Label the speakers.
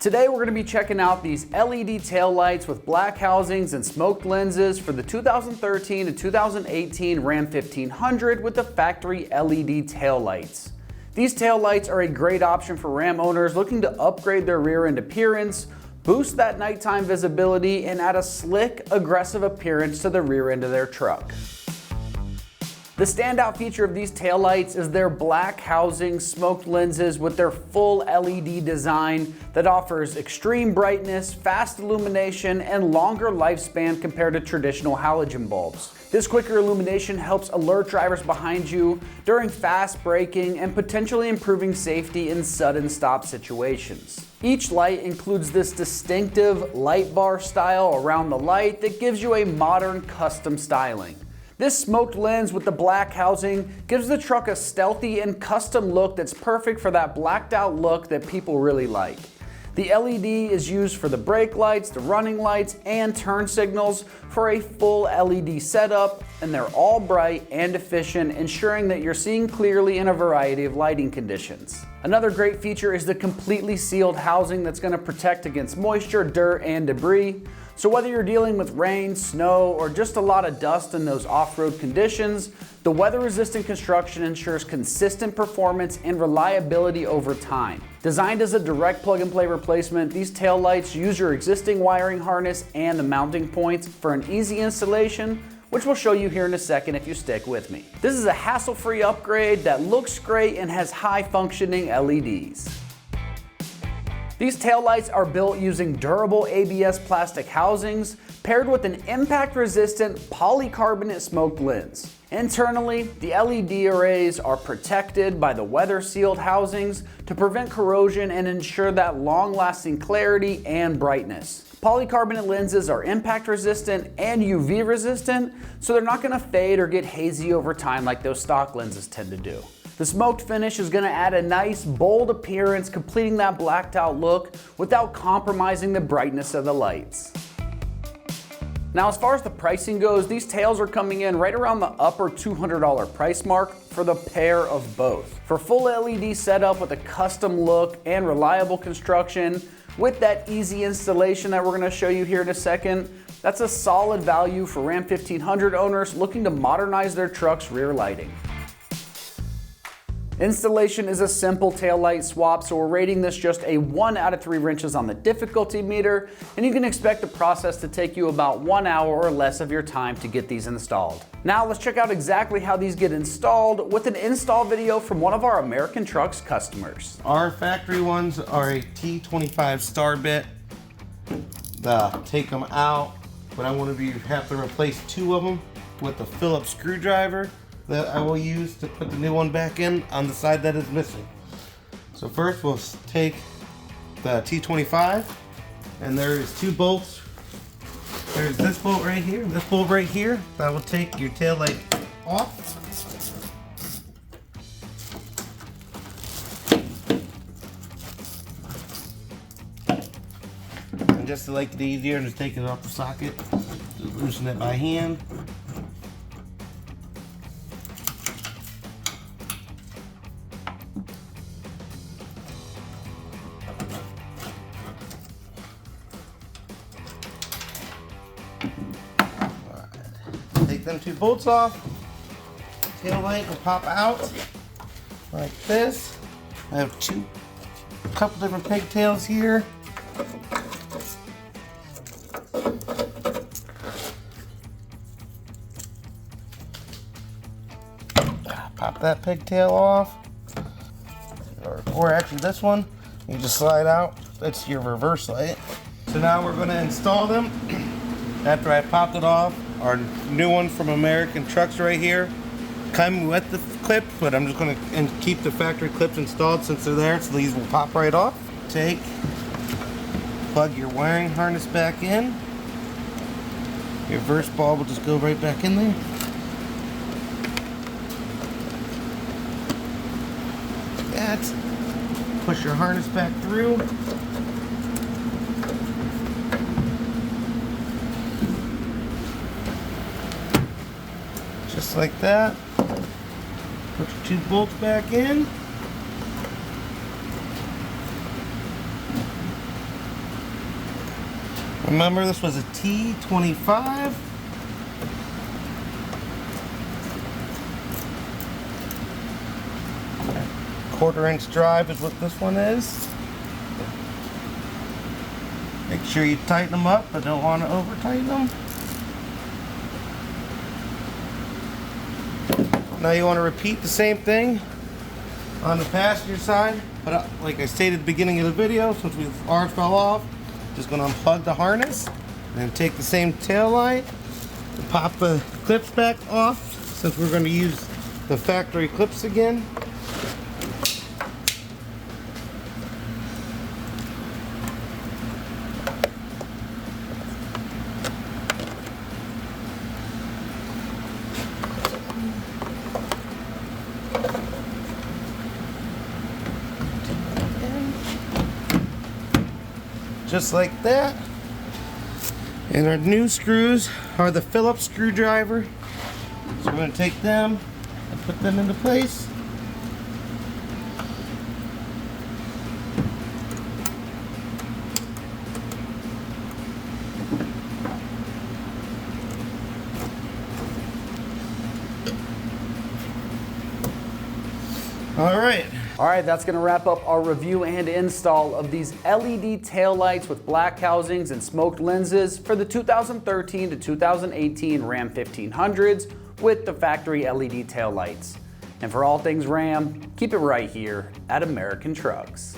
Speaker 1: Today we're going to be checking out these LED taillights with black housings and smoked lenses for the 2013 to 2018 Ram 1500 with the factory LED taillights. These taillights are a great option for Ram owners looking to upgrade their rear end appearance, boost that nighttime visibility, and add a slick, aggressive appearance to the rear end of their truck. The standout feature of these taillights is their black housing smoked lenses with their full LED design that offers extreme brightness, fast illumination, and longer lifespan compared to traditional halogen bulbs. This quicker illumination helps alert drivers behind you during fast braking and potentially improving safety in sudden stop situations. Each light includes this distinctive light bar style around the light that gives you a modern custom styling. This smoked lens with the black housing gives the truck a stealthy and custom look that's perfect for that blacked out look that people really like. The LED is used for the brake lights, the running lights, and turn signals for a full LED setup, and they're all bright and efficient, ensuring that you're seeing clearly in a variety of lighting conditions. Another great feature is the completely sealed housing that's going to protect against moisture, dirt, and debris. So whether you're dealing with rain, snow, or just a lot of dust in those off-road conditions, the weather-resistant construction ensures consistent performance and reliability over time. Designed as a direct plug-and-play replacement, these taillights use your existing wiring harness and the mounting points for an easy installation, which we'll show you here in a second if you stick with me. This is a hassle-free upgrade that looks great and has high-functioning LEDs. These taillights are built using durable ABS plastic housings paired with an impact-resistant polycarbonate smoked lens. Internally, the LED arrays are protected by the weather-sealed housings to prevent corrosion and ensure that long-lasting clarity and brightness. Polycarbonate lenses are impact-resistant and UV-resistant, so they're not going to fade or get hazy over time like those stock lenses tend to do. The smoked finish is going to add a nice, bold appearance, completing that blacked out look without compromising the brightness of the lights. Now, as far as the pricing goes, these tails are coming in right around the upper $200 price mark for the pair of both. For full LED setup with a custom look and reliable construction, with that easy installation that we're going to show you here in a second, that's a solid value for Ram 1500 owners looking to modernize their truck's rear lighting. Installation is a simple taillight swap, so we're rating this just a 1 out of 3 wrenches on the difficulty meter, and you can expect the process to take you about 1 hour or less of your time to get these installed. Now let's check out exactly how these get installed with an install video from one of our AmericanTrucks customers.
Speaker 2: Our factory ones are a T25 star bit. Take them out, but I'm going to have to replace 2 of them with a Phillips screwdriver that I will use to put the new one back in on the side that is missing. So first we'll take the T25, and there's 2 bolts. There's this bolt right here, this bolt right here. That will take your tail light off. And just to make it easier, just take it off the socket, just loosen it by hand. Take them 2 bolts off. Tail light will pop out like this. I have a couple different pigtails here. Pop that pigtail off. Or actually this one, you just slide out. That's your reverse light. So now we're going to install them. After I popped it off, our new one from AmericanTrucks right here, come with the clip, but I'm just going to keep the factory clips installed since they're there, so these will pop right off. Plug your wiring harness back in. Your reverse bulb will just go right back in there. Like that. Push your harness back through. Just like that. Put your 2 bolts back in. Remember, this was a T25. Quarter-inch drive is what this one is. Make sure you tighten them up, but don't want to over-tighten them. Now you want to repeat the same thing on the passenger side, but like I stated at the beginning of the video, since ours fell off, just going to unplug the harness and take the same tail light and pop the clips back off, since we're going to use the factory clips again. Just like that. And our new screws are the Phillips screwdriver. So we're going to take them and put them into place. All right.
Speaker 1: All right, that's gonna wrap up our review and install of these LED taillights with black housings and smoked lenses for the 2013 to 2018 Ram 1500s with the factory LED taillights. And for all things Ram, keep it right here at American Trucks.